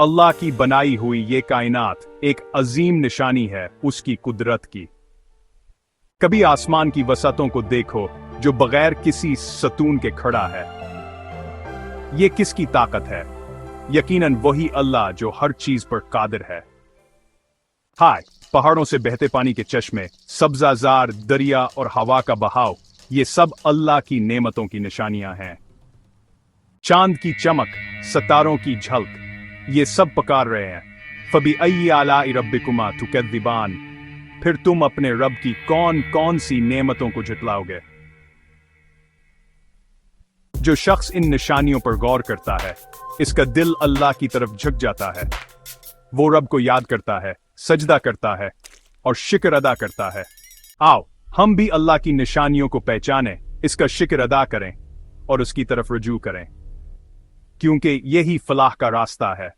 अल्लाह की बनाई हुई ये कायनात एक अजीम निशानी है उसकी कुदरत की। कभी आसमान की वसतों को देखो जो बगैर किसी सतून के खड़ा है। ये किसकी ताकत है? यकीनन वही अल्लाह जो हर चीज पर कादिर है। हाय, पहाड़ों से बहते पानी के चश्मे, सब्जाजार दरिया और हवा का बहाव, ये सब अल्लाह की नेमतों की निशानियां हैं। चांद की चमक, सितारों की झलक, ये सब पुकार रहे हैं, फबी आलाई रब्बिकुमा तुकद्दिबान, फिर तुम अपने रब की कौन कौन सी नेमतों को झुटलाओगे। जो शख्स इन निशानियों पर गौर करता है, इसका दिल अल्लाह की तरफ झुक जाता है। वो रब को याद करता है, सजदा करता है और शुक्र अदा करता है। आओ हम भी अल्लाह की निशानियों को पहचानें, इसका शुक्र अदा करें और उसकी तरफ रुजू करें, क्योंकि यही फलाह का रास्ता है।